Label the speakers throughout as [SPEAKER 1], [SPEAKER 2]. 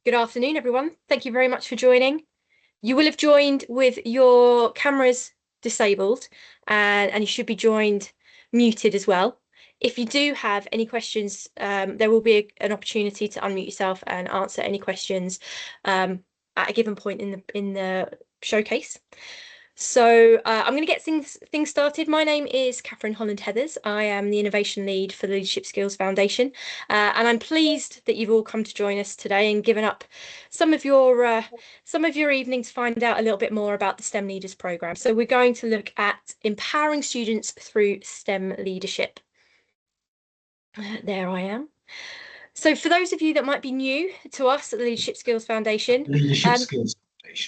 [SPEAKER 1] Good afternoon, everyone. Thank you very much for joining. You will have joined with your cameras disabled and you should be joined muted as well. If you do have any questions, there will be an opportunity to unmute yourself and answer any questions at a given point in the showcase. So I'm going to get things started. My name is Catherine Holland-Heathers. I am the Innovation Lead for the Leadership Skills Foundation, and I'm pleased that you've all come to join us today and given up some of your evening to find out a little bit more about the STEM Leaders Programme. So we're going to look at empowering students through STEM leadership. There I am. So for those of you that might be new to us at the Leadership Skills Foundation,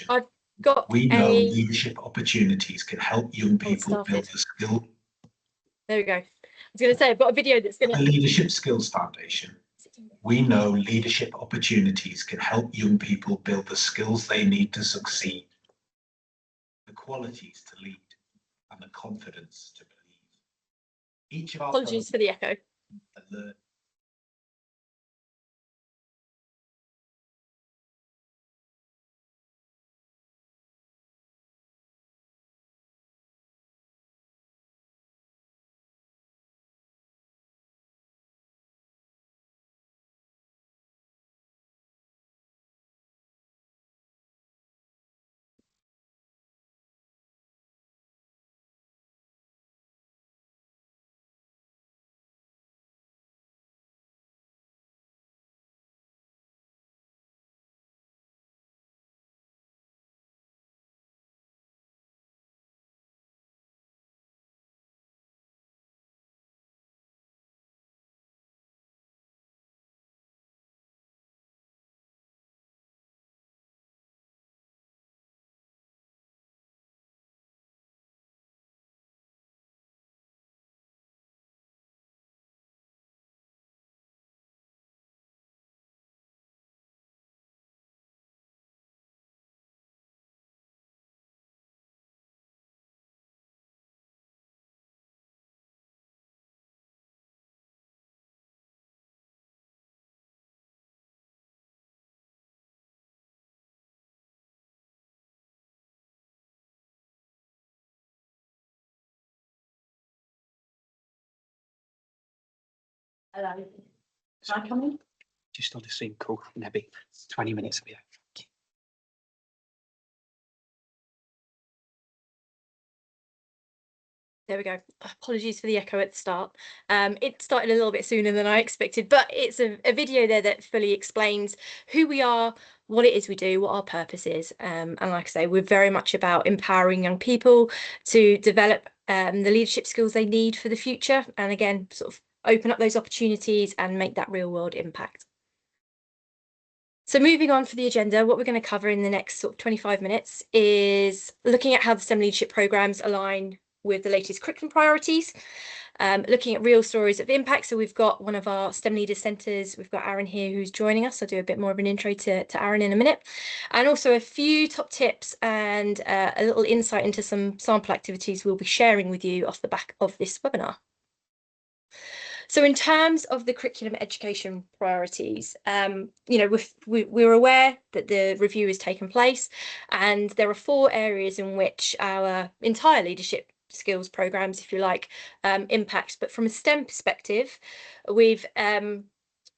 [SPEAKER 1] I've got
[SPEAKER 2] we know leadership opportunities can help young people build the skill.
[SPEAKER 1] There we go. I was going to say, I've got a video that's going to...
[SPEAKER 2] The Leadership Skills Foundation. We know leadership opportunities can help young people build the skills they need to succeed, the qualities to lead, and the confidence to believe. Each of our
[SPEAKER 1] Apologies for the echo.
[SPEAKER 3] Hello. Can I come in? Just on a Zoom call, maybe 20 minutes ago.
[SPEAKER 1] There we go. Apologies for the echo at the start. It started a little bit sooner than I expected, but it's a video there that fully explains who we are, what it is we do, what our purpose is. And like I say, we're very much about empowering young people to develop the leadership skills they need for the future. And again, sort of open up those opportunities and make that real world impact. So moving on for the agenda, what we're going to cover in the next sort of 25 minutes is looking at how the STEM leadership programs align with the latest curriculum priorities, looking at real stories of impact. So we've got one of our STEM Leaders Centres, we've got Aaron here who's joining us. I'll do a bit more of an intro to Aaron in a minute, and also a few top tips and a little insight into some sample activities we'll be sharing with you off the back of this webinar. So in terms of the curriculum education priorities, we're aware that the review has taken place, and there are 4 areas in which our entire leadership skills programs, if you like, impacts. But from a STEM perspective, we know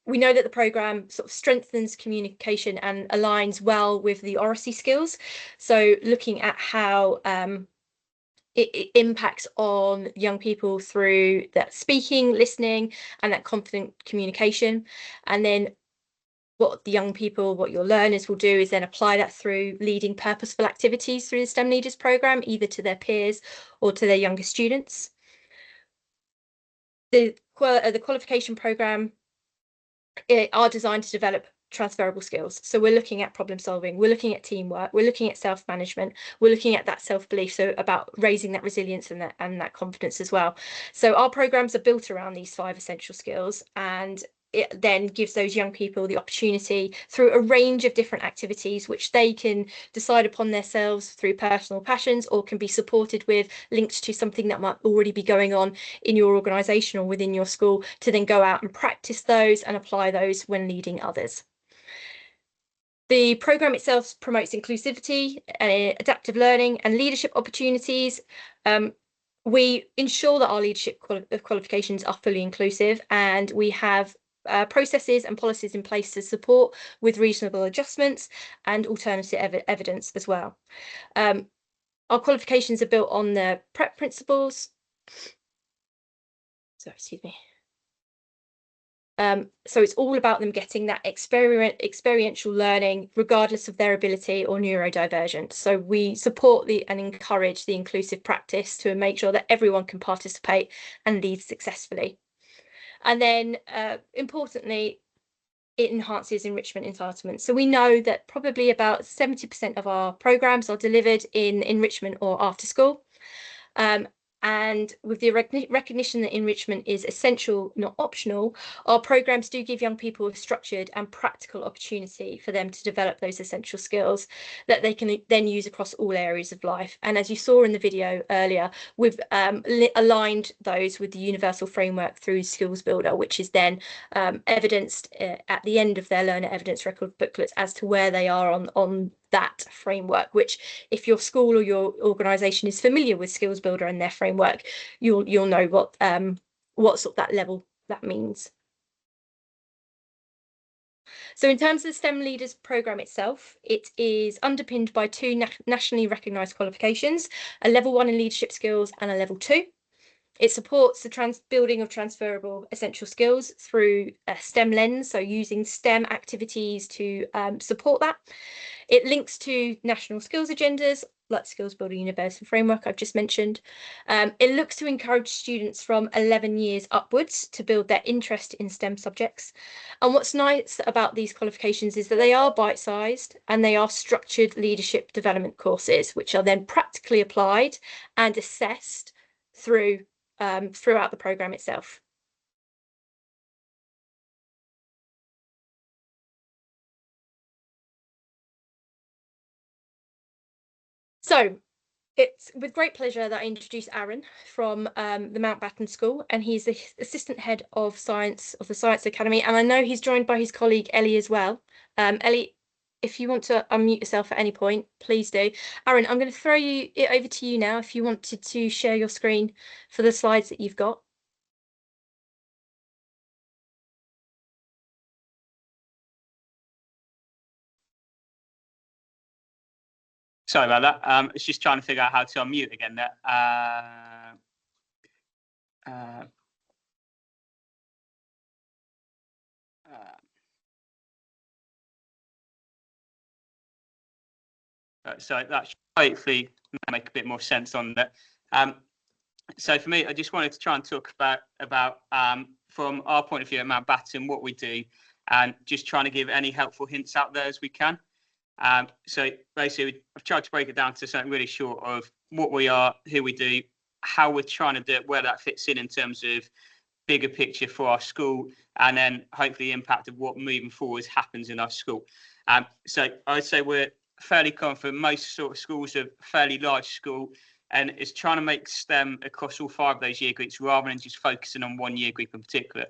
[SPEAKER 1] that the program sort of strengthens communication and aligns well with the oracy skills. So looking at how it impacts on young people through that speaking, listening, and that confident communication. And then what your learners will do is then apply that through leading purposeful activities through the STEM Leaders Programme, either to their peers or to their younger students. The qualification programme are designed to develop transferable skills. So we're looking at problem solving, we're looking at teamwork, we're looking at self-management, we're looking at that self-belief, so about raising that resilience and that confidence as well. So our programs are built around these 5 essential skills, and it then gives those young people the opportunity through a range of different activities which they can decide upon themselves through personal passions, or can be supported with, linked to something that might already be going on in your organisation or within your school, to then go out and practice those and apply those when leading others. The programme itself promotes inclusivity, adaptive learning and leadership opportunities. We ensure that our leadership qualifications are fully inclusive, and we have processes and policies in place to support with reasonable adjustments and alternative evidence as well. Our qualifications are built on the PrEP principles. So, excuse me. So it's all about them getting that experiential learning, regardless of their ability or neurodivergent. So we support and encourage the inclusive practice to make sure that everyone can participate and lead successfully. And then, importantly, it enhances enrichment entitlement. So we know that probably about 70% of our programs are delivered in enrichment or after school. And with the recognition that enrichment is essential, not optional, our programs do give young people a structured and practical opportunity for them to develop those essential skills that they can then use across all areas of life. And as you saw in the video earlier, we've aligned those with the universal framework through Skills Builder, which is then evidenced at the end of their learner evidence record booklets as to where they are on that framework, which if your school or your organisation is familiar with Skills Builder and their framework, you'll know what sort of that level that means. So in terms of the STEM Leaders programme itself, it is underpinned by two nationally recognised qualifications, a level 1 in leadership skills and a level 2. It supports the building of transferable essential skills through a STEM lens, so using STEM activities to support that. It links to national skills agendas, like Skills Builder Universal Framework I've just mentioned. It looks to encourage students from 11 years upwards to build their interest in STEM subjects. And what's nice about these qualifications is that they are bite-sized and they are structured leadership development courses, which are then practically applied and assessed throughout the programme itself. So it's with great pleasure that I introduce Aaron from the Mountbatten School, and he's the Assistant Head of Science of the Science Academy, and I know he's joined by his colleague Ellie as well. Ellie, if you want to unmute yourself at any point, please do. Aaron, I'm going to throw it over to you now if you wanted to share your screen for the slides that you've got.
[SPEAKER 3] Sorry about that. I was just trying to figure out how to unmute again there. So that should hopefully make a bit more sense on that. So for me, I just wanted to try and talk about from our point of view at Mountbatten, what we do, and just trying to give any helpful hints out there as we can. So basically, I've tried to break it down to something really short of what we are, who we do, how we're trying to do it, where that fits in terms of bigger picture for our school, and then hopefully the impact of what moving forward happens in our school. So I'd say we're fairly confident. Most sort of schools are fairly large school, and it's trying to make STEM across all 5 of those year groups rather than just focusing on one year group in particular.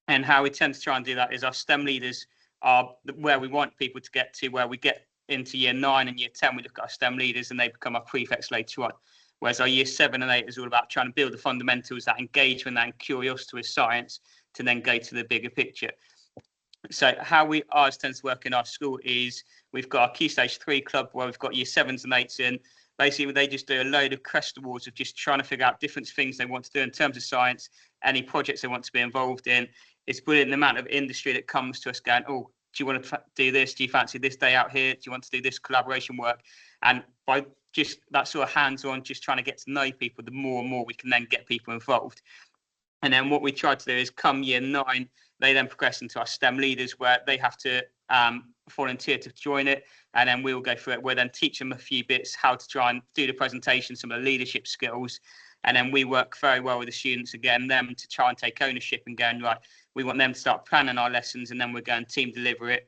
[SPEAKER 3] And how we tend to try and do that is our STEM leaders are where we want people to get to, where we get into year 9 and year 10, we look at our STEM leaders and they become our prefects later on. Whereas our year 7 and 8 is all about trying to build the fundamentals, that engagement, that curiosity with science to then go to the bigger picture. So how ours tends to work in our school is we've got our Key Stage 3 club where we've got year 7s and 8s in. Basically, they just do a load of crest awards of just trying to figure out different things they want to do in terms of science, any projects they want to be involved in. It's brilliant the amount of industry that comes to us going, oh, do you want to do this? Do you fancy this day out here? Do you want to do this collaboration work? And by just that sort of hands-on, just trying to get to know people, the more and more we can then get people involved. And then what we try to do is come year 9, they then progress into our STEM leaders where they have to volunteer to join it. And then we'll go through it. We'll then teach them a few bits, how to try and do the presentation, some of the leadership skills. And then we work very well with the students, again, them to try and take ownership and going, right, we want them to start planning our lessons and then we're going to team deliver it.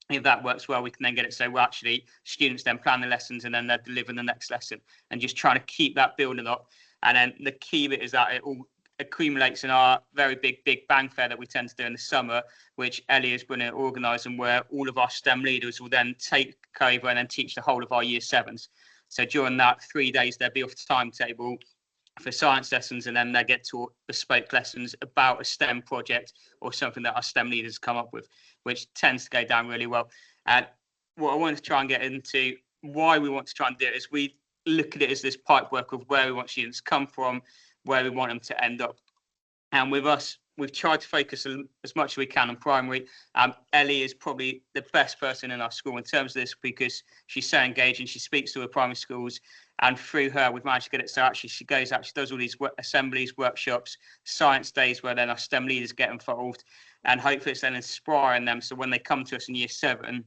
[SPEAKER 3] If that works well, we can then get it so well, actually students then plan the lessons and then they're delivering the next lesson and just trying to keep that building up. And then the key bit is that it all accumulates in our very big bang fair that we tend to do in the summer, which Ellie has been organising, where all of our STEM leaders will then take over and then teach the whole of our year sevens. So during that 3 days, they'll be off the timetable for science lessons, and then they get taught bespoke lessons about a STEM project or something that our STEM leaders come up with, which tends to go down really well. And what I wanted to try and get into, why we want to try and do it, is we look at it as this pipework of where we want students to come from, where we want them to end up. And with us, we've tried to focus as much as we can on primary. Ellie is probably the best person in our school in terms of this, because she's so engaged and she speaks to her primary schools. And through her, we've managed to get it so actually she does all these assemblies, workshops, science days, where then our STEM leaders get involved. And hopefully it's then inspiring them. So when they come to us in year 7,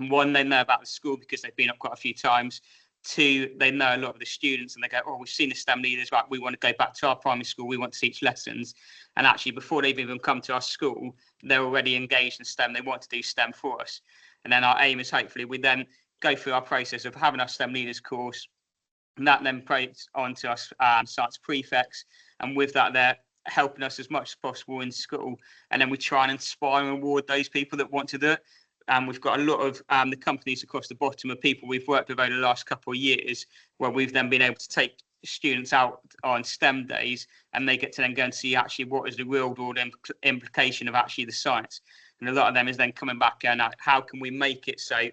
[SPEAKER 3] one, they know about the school because they've been up quite a few times. 2, they know a lot of the students and they go, oh, we've seen the STEM leaders, right, we want to go back to our primary school, we want to teach lessons. And actually, before they've even come to our school, they're already engaged in STEM. They want to do STEM for us. And then our aim is hopefully we then go through our process of having our STEM leaders course, and that then prays onto us science prefects. And with that, they're helping us as much as possible in school. And then we try and inspire and reward those people that want to do it. And we've got a lot of the companies across the bottom of people we've worked with over the last couple of years, where we've then been able to take students out on STEM days, and they get to then go and see actually what is the real world implication of actually the science. And a lot of them is then coming back and how can we make it so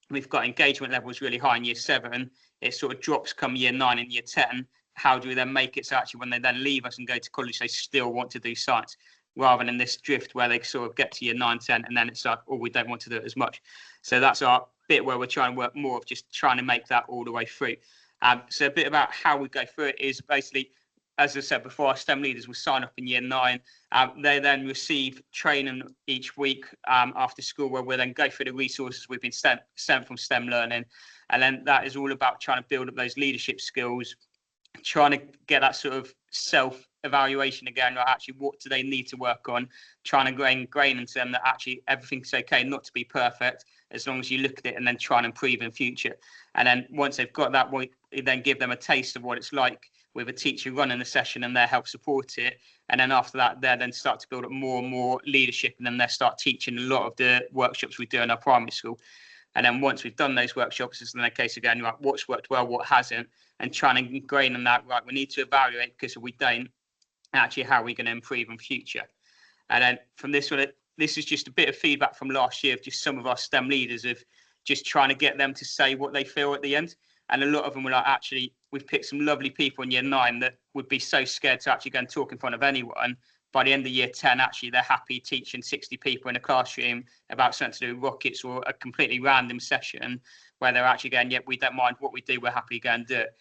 [SPEAKER 3] we've got engagement levels really high in year 7, it sort of drops come year 9 and year 10. How do we then make it so actually when they then leave us and go to college, they still want to do science, rather than this drift where they sort of get to year 9, 10, and then it's like, oh, we don't want to do it as much. So that's our bit where we're trying to work more of just trying to make that all the way through. So a bit about how we go through it is basically, as I said before, our STEM leaders will sign up in year 9. They then receive training each week after school, where we'll then go through the resources we've been sent from STEM Learning. And then that is all about trying to build up those leadership skills, trying to get that sort of self-evaluation again, like actually what do they need to work on, trying to ingrain into them that actually everything's okay not to be perfect, as long as you look at it and then try and improve in future. And then once they've got that, we then give them a taste of what it's like with a teacher running the session and they help support it. And then after that, they then start to build up more and more leadership, and then they start teaching a lot of the workshops we do in our primary school. And then once we've done those workshops, it's then a case of going, right, what's worked well, what hasn't, and trying to ingrain on that, right, we need to evaluate, because if we don't, actually, how are we going to improve in future? And then from this one, this is just a bit of feedback from last year of just some of our STEM leaders of just trying to get them to say what they feel at the end. And a lot of them were like, actually, we've picked some lovely people in year 9 that would be so scared to actually go and talk in front of anyone. By the end of year 10, actually, they're happy teaching 60 people in a classroom about something to do with rockets or a completely random session where they're actually going, yeah, we don't mind what we do, we're happy to go and do it.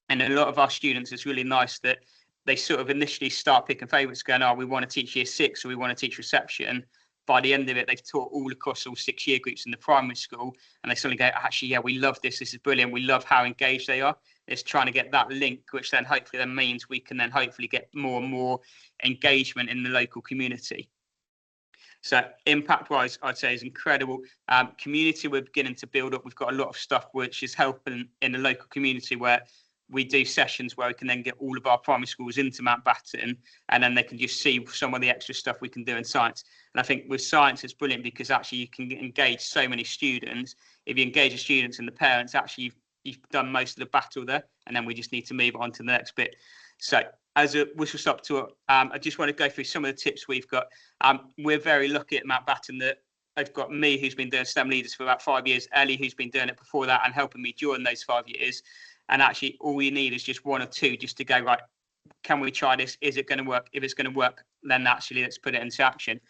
[SPEAKER 3] And a lot of our students, it's really nice that they sort of initially start picking favourites, going, oh, we want to teach year 6 or we want to teach reception. By the end of it, they've taught all across all 6 year groups in the primary school, and they suddenly go, actually, yeah, we love this. This is brilliant. We love how engaged they are. It's trying to get that link, which then hopefully then means we can then hopefully get more and more engagement in the local community. So impact-wise, I'd say is incredible. Community we're beginning to build up. We've got a lot of stuff which is helping in the local community, where we do sessions where we can then get all of our primary schools into Mountbatten, and then they can just see some of the extra stuff we can do in science. And I think with science, it's brilliant because actually you can engage so many students. If you engage the students and the parents, actually you've done most of the battle there, and then we just need to move on to the next bit. So as a whistle stop tour, I just want to go through some of the tips we've got. We're very lucky at Mountbatten that I've got me, who's been doing STEM leaders for about 5 years, Ellie, who's been doing it before that and helping me during those 5 years. And actually all you need is just 1 or 2 just to go, right, can we try this? Is it going to work? If it's going to work, then actually let's put it into action.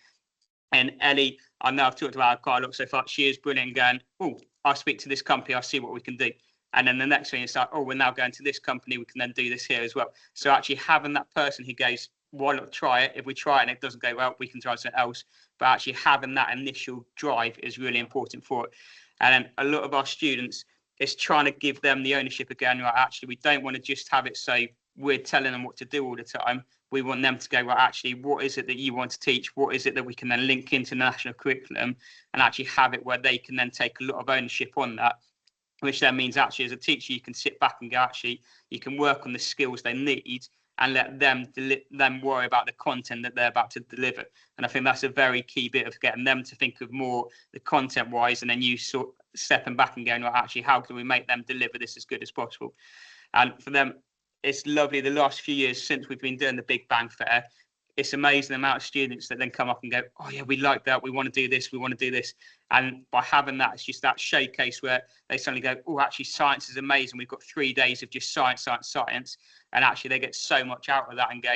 [SPEAKER 3] And Ellie, I know I've talked about her quite a lot so far. She is brilliant, going, oh, I'll speak to this company, I'll see what we can do. And then the next thing is like, oh, we're now going to this company, we can then do this here as well. So actually having that person who goes, why not try it? If we try it and it doesn't go well, we can try something else. But actually having that initial drive is really important for it. And then a lot of our students, it's trying to give them the ownership again. Right, actually, we don't want to just have it so we're telling them what to do all the time. We want them to go, right, actually, what is it that you want to teach? What is it that we can then link into the national curriculum and actually have it where they can then take a lot of ownership on that, which then means actually as a teacher, you can sit back and go, actually, you can work on the skills they need and let them worry about the content that they're about to deliver. And I think that's a very key bit of getting them to think of more the content wise, and then you sort of stepping back and going, well, actually, how can we make them deliver this as good as possible? And for them, it's lovely. The last few years since we've been doing the Big Bang Fair, it's amazing the amount of students that then come up and go, oh yeah, we like that, we want to do this, we want to do this. And by having that, it's just that showcase where they suddenly go, oh, actually science is amazing, we've got 3 days of just science. And actually they get so much out of that and go,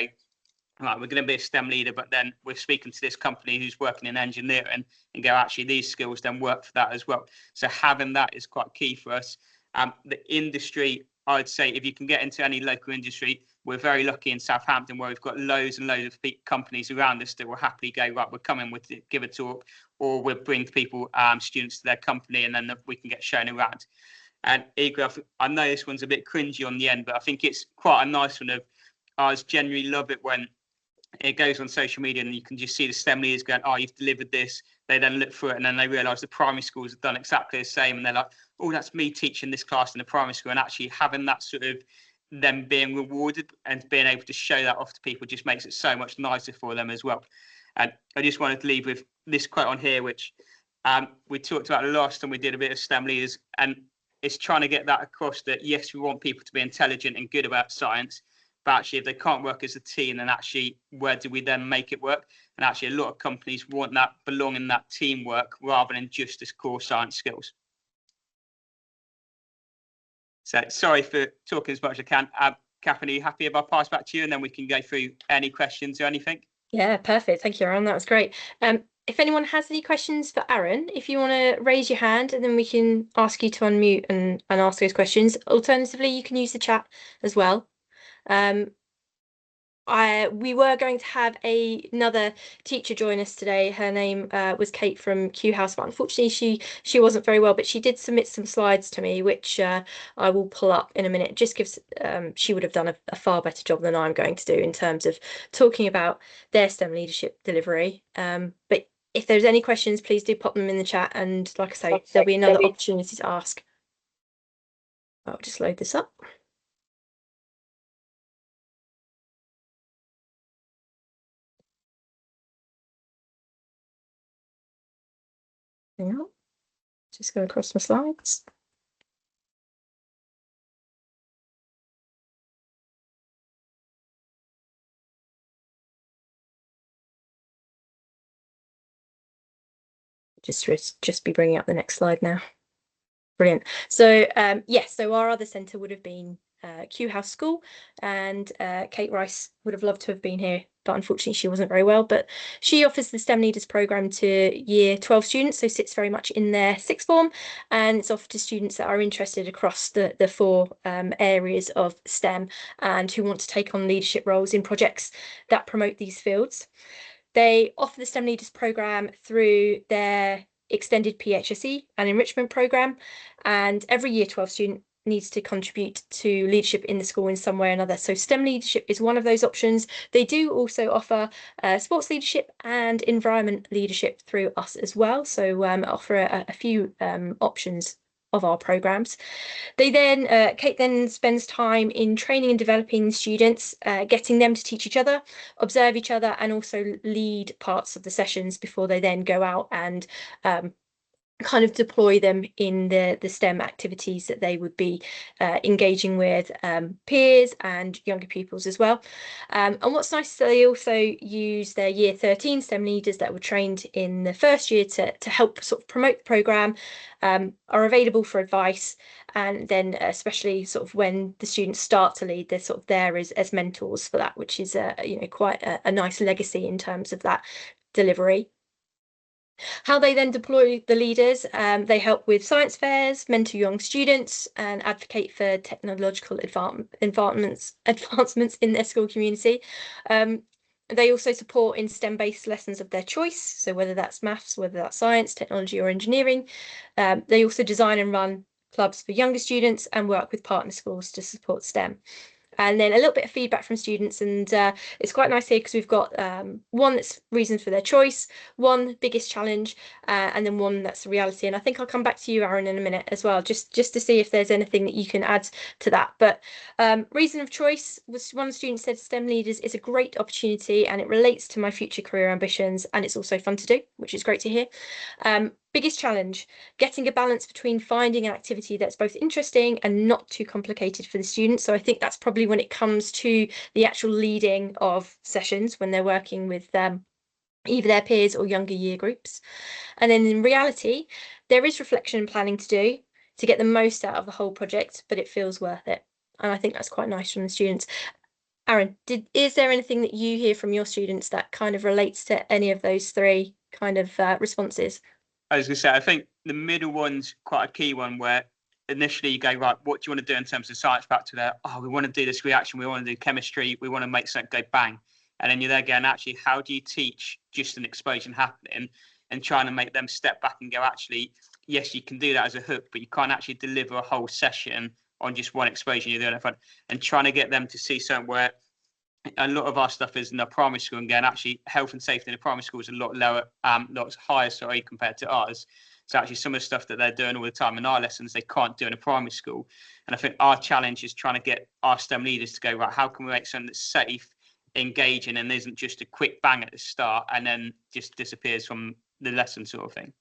[SPEAKER 3] right, we're going to be a STEM leader, but then we're speaking to this company who's working in engineering and go, actually these skills then work for that as well. So having that is quite key for us. The industry, I'd say, if you can get into any local industry, we're very lucky in Southampton where we've got loads and loads of companies around us that will happily go, right, we're coming with it, give a talk, or we'll bring people, students to their company, and then we can get shown around. And equally, I know this one's a bit cringy on the end, but I think it's quite a nice one of, I generally love it when it goes on social media and you can just see the STEM leaders going, oh, you've delivered this. They then look through it and then they realise the primary schools have done exactly the same. And they're like, oh, that's me teaching this class in the primary school. And actually having that sort of them being rewarded and being able to show that off to people just makes it so much nicer for them as well. And I just wanted to leave with this quote on here, which we talked about the last time we did a bit of STEM leaders. And it's trying to get that across that, yes, we want people to be intelligent and good about science. But actually, if they can't work as a team, then actually, where do we then make it work? And actually, a lot of companies want that belonging, that teamwork, rather than just as core science skills. So sorry for talking as much as I can. Catherine, are you happy if I pass back to you and then we can go through any questions or anything?
[SPEAKER 1] Yeah, perfect. Thank you, Aaron. That was great. If anyone has any questions for Aaron, if you want to raise your hand and then we can ask you to unmute and ask those questions. Alternatively, you can use the chat as well. We were going to have another teacher join us today. Her name was Kate from Q House, but unfortunately she wasn't very well, but she did submit some slides to me, which I will pull up in a minute. Just gives she would have done a far better job than I'm going to do in terms of talking about their STEM leadership delivery. But if there's any questions, please do pop them in the chat, and like I say, there'll be another opportunity to ask. I'll just load this up. Hang on, just go across my slides. Just be bringing up the next slide now. Brilliant. So yes, so our other centre would have been Q House School, and Kate Rice would have loved to have been here, but unfortunately she wasn't very well. But she offers the STEM Leaders programme to Year 12 students, so sits very much in their sixth form, and it's offered to students that are interested across the four areas of STEM and who want to take on leadership roles in projects that promote these fields. They offer the STEM Leaders programme through their extended PHSE and enrichment programme, and every Year 12 student needs to contribute to leadership in the school in some way or another. So STEM leadership is one of those options. They do also offer sports leadership and environment leadership through us as well. So offer a few options of our programs. They then, Kate then spends time in training and developing students, getting them to teach each other, observe each other, and also lead parts of the sessions before they then go out and kind of deploy them in the STEM activities that they would be engaging with peers and younger pupils as well. And what's nice is they also use their Year 13 STEM leaders that were trained in the first year to help sort of promote the programme, are available for advice, and then especially sort of when the students start to lead, they're sort of there as mentors for that, which is quite a nice legacy in terms of that delivery. How they then deploy the leaders, they help with science fairs, mentor young students, and advocate for technological advancements in their school community. They also support in STEM-based lessons of their choice, so whether that's maths, whether that's science, technology, or engineering. They also design and run clubs for younger students and work with partner schools to support STEM. and then a little bit of feedback from students. And it's quite nice here because we've got one that's reasons for their choice, one biggest challenge, and then one that's the reality. And I think I'll come back to you, Aaron, in a minute as well, just to see if there's anything that you can add to that. But reason of choice was, one student said, STEM leaders is a great opportunity and it relates to my future career ambitions, and it's also fun to do, which is great to hear. Biggest challenge, getting a balance between finding an activity that's both interesting and not too complicated for the students. So I think that's probably when it comes to the actual leading of sessions, when they're working with either their peers or younger year groups. And then in reality, there is reflection and planning to do to get the most out of the whole project, but it feels worth it. And I think that's quite nice from the students. Aaron, is there anything that you hear from your students that kind of relates to any of those three kind of responses?
[SPEAKER 3] I was going to say, I think the middle one's quite a key one, where initially you go, right, what do you want to do in terms of science? Back to there, oh, we want to do this reaction, we want to do chemistry, we want to make something go bang. And then you're there going, actually, how do you teach just an explosion happening, and trying to make them step back and go, actually, yes, you can do that as a hook, but you can't actually deliver a whole session on just one explosion you're doing in front, and trying to get them to see something where a lot of our stuff is in the primary school, and again, actually, health and safety in the primary school is a lot lower, lots higher, sorry, compared to ours. So actually, some of the stuff that they're doing all the time in our lessons, they can't do in a primary school. And I think our challenge is trying to get our STEM leaders to go, right, how can we make something that's safe, engaging, and isn't just a quick bang at the start and then just disappears from the lesson sort of thing.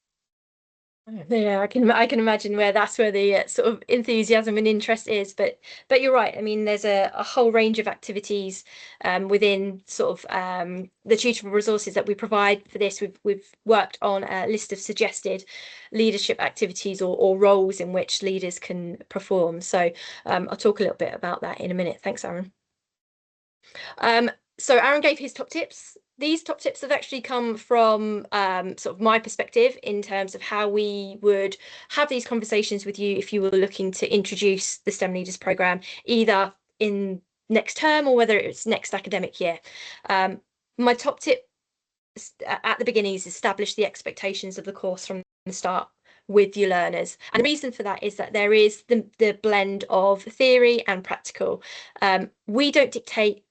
[SPEAKER 1] Yeah, I can imagine that's where the sort of enthusiasm and interest is. But you're right. I mean, there's a whole range of activities within sort of the tutorable resources that we provide for this. We've worked on a list of suggested leadership activities or roles in which leaders can perform. So I'll talk a little bit about that in a minute. Thanks, Aaron. So Aaron gave his top tips. These top tips have actually come from sort of my perspective in terms of how we would have these conversations with you if you were looking to introduce the STEM Leaders programme, either in next term or whether it's next academic year. My top tip at the beginning is establish the expectations of the course from the start with your learners. And the reason for that is that there is the blend of theory and practical. We don't dictate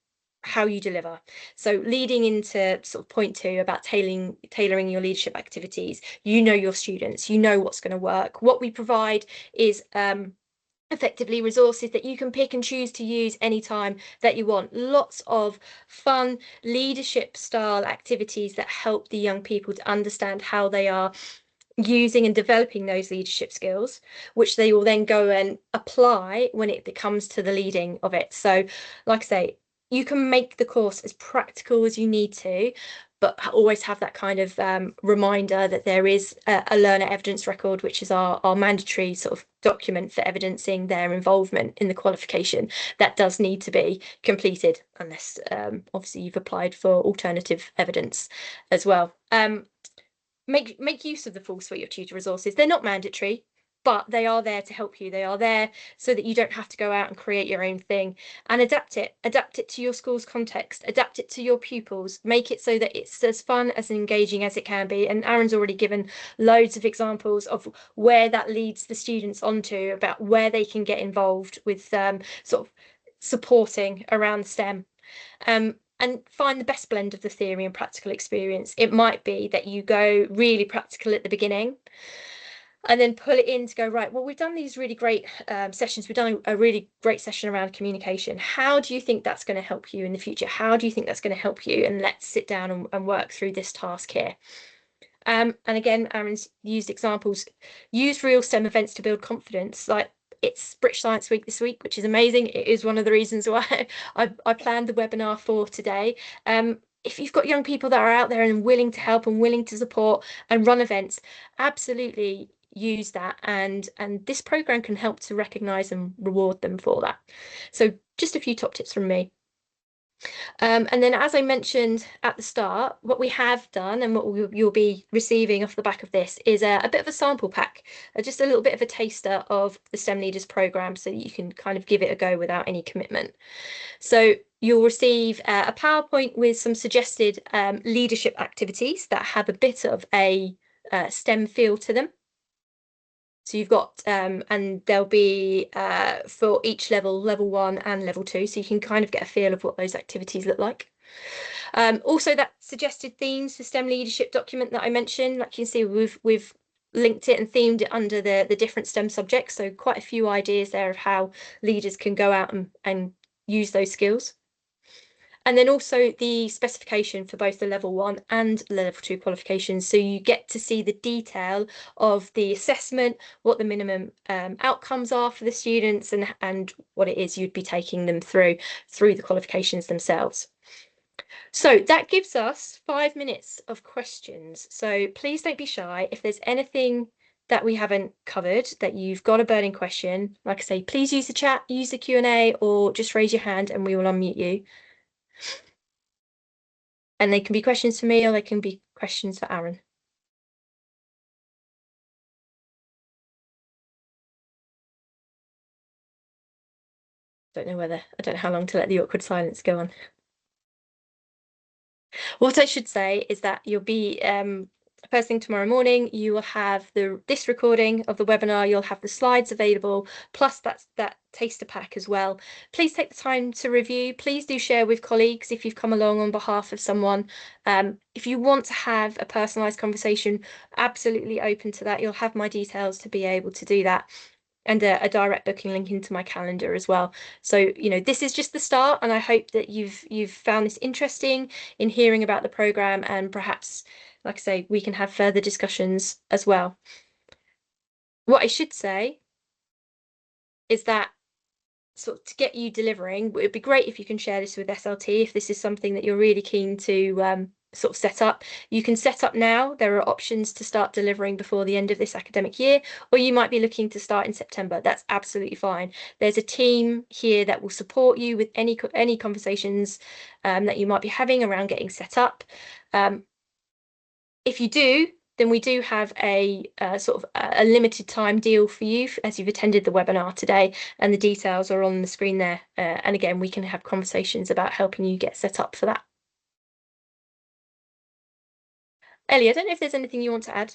[SPEAKER 1] how you deliver. So leading into sort of point 2 about tailoring your leadership activities, you know your students, you know what's going to work. What we provide is effectively resources that you can pick and choose to use anytime that you want. Lots of fun leadership style activities that help the young people to understand how they are using and developing those leadership skills, which they will then go and apply when it comes to the leading of it. So like I say, you can make the course as practical as you need to, but always have that kind of reminder that there is a learner evidence record, which is our mandatory sort of document for evidencing their involvement in the qualification. That does need to be completed, unless obviously you've applied for alternative evidence as well. Make use of the full suite of tutor resources. They're not mandatory, but they are there to help you. They are there so that you don't have to go out and create your own thing, and adapt it to your school's context, adapt it to your pupils, make it so that it's as fun as engaging as it can be. And Aaron's already given loads of examples of where that leads the students onto, about where they can get involved with sort of supporting around STEM. And find the best blend of the theory and practical experience. It might be that you go really practical at the beginning and then pull it in to go, right, well, we've done these really great sessions. We've done a really great session around communication. How do you think that's going to help you in the future? How do you think that's going to help you? And let's sit down and work through this task here. And again, Aaron's used examples. Use real STEM events to build confidence. Like, it's British Science Week this week, which is amazing. It is one of the reasons why I planned the webinar for today. If you've got young people that are out there and willing to help and willing to support and run events, absolutely use that. And this programme can help to recognise and reward them for that. So just a few top tips from me. And then, as I mentioned at the start, what we have done and what you'll be receiving off the back of this is a bit of a sample pack, just a little bit of a taster of the STEM Leaders programme, so that you can kind of give it a go without any commitment. So you'll receive a PowerPoint with some suggested leadership activities that have a bit of a STEM feel to them. So you've got, and there'll be for each level, level 1 and level 2, so you can kind of get a feel of what those activities look like. Also, that suggested themes for STEM leadership document that I mentioned, like you can see, we've linked it and themed it under the different STEM subjects. So quite a few ideas there of how leaders can go out and use those skills. And then also the specification for both the level 1 and level 2 qualifications. So you get to see the detail of the assessment, what the minimum outcomes are for the students, and what it is you'd be taking them through the qualifications themselves. So that gives us 5 minutes of questions. So please don't be shy. If there's anything that we haven't covered, that you've got a burning question, like I say, please use the chat, use the Q&A, or just raise your hand and we will unmute you. And they can be questions for me or they can be questions for Aaron. I don't know how long to let the awkward silence go on. What I should say is that you'll be first thing tomorrow morning, you will have this recording of the webinar, you'll have the slides available, plus that taster pack as well. Please take the time to review. Please do share with colleagues if you've come along on behalf of someone. If you want to have a personalised conversation, absolutely open to that. You'll have my details to be able to do that, and a direct booking link into my calendar as well. So, this is just the start, and I hope that you've found this interesting in hearing about the programme, and perhaps, like I say, we can have further discussions as well. What I should say is that sort of to get you delivering, it would be great if you can share this with SLT if this is something that you're really keen to sort of set up. You can set up now. There are options to start delivering before the end of this academic year, or you might be looking to start in September. That's absolutely fine. There's a team here that will support you with any conversations that you might be having around getting set up. If you do, then we do have a sort of a limited time deal for you as you've attended the webinar today, and the details are on the screen there. And again, we can have conversations about helping you get set up for that. Ellie, I don't know if there's anything you want to add.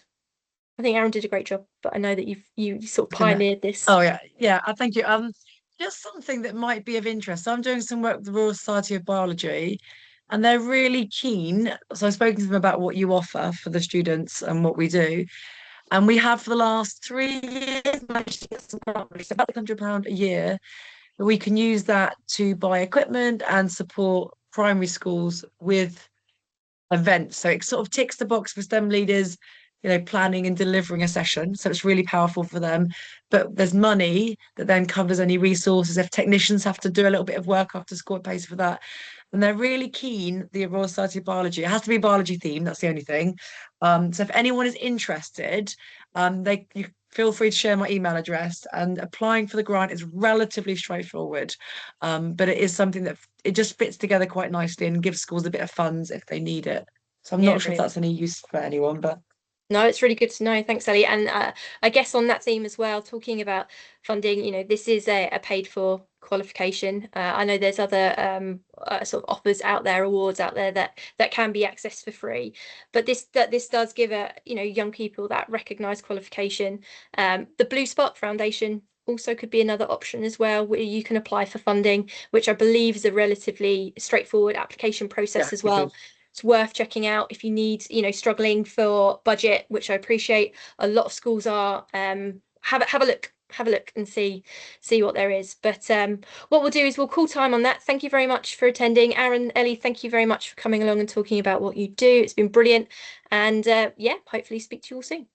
[SPEAKER 1] I think Aaron did a great job, but I know that you sort of pioneered this.
[SPEAKER 4] Oh yeah, thank you. Just something that might be of interest. I'm doing some work with the Royal Society of Biology, and they're really keen. So I've spoken to them about what you offer for the students and what we do. And we have for the last 3 years managed to get some grant money, so about £100 a year. We can use that to buy equipment and support primary schools with events. So it sort of ticks the box for STEM leaders, planning and delivering a session. So it's really powerful for them. But there's money that then covers any resources. If technicians have to do a little bit of work after school, it pays for that. And they're really keen, the Royal Society of Biology. It has to be biology themed, that's the only thing. So if anyone is interested, you feel free to share my email address, and applying for the grant is relatively straightforward. But it is something that it just fits together quite nicely and gives schools a bit of funds if they need it. So I'm not sure if that's any use for anyone, but
[SPEAKER 1] no, it's really good to know. Thanks, Ellie. And I guess on that theme as well, talking about funding, this is a paid for qualification. I know there's other sort of offers out there, awards out there that can be accessed for free, but this does give young people that recognised qualification. The Blue Spot Foundation also could be another option as well, where you can apply for funding, which I believe is a relatively straightforward application process as well. It's worth checking out if you need, struggling for budget, which I appreciate a lot of schools are. Have a look and see what there is. But what we'll do is we'll call time on that. Thank you very much for attending. Aaron, Ellie, thank you very much for coming along and talking about what you do. It's been brilliant. And yeah, hopefully speak to you all soon.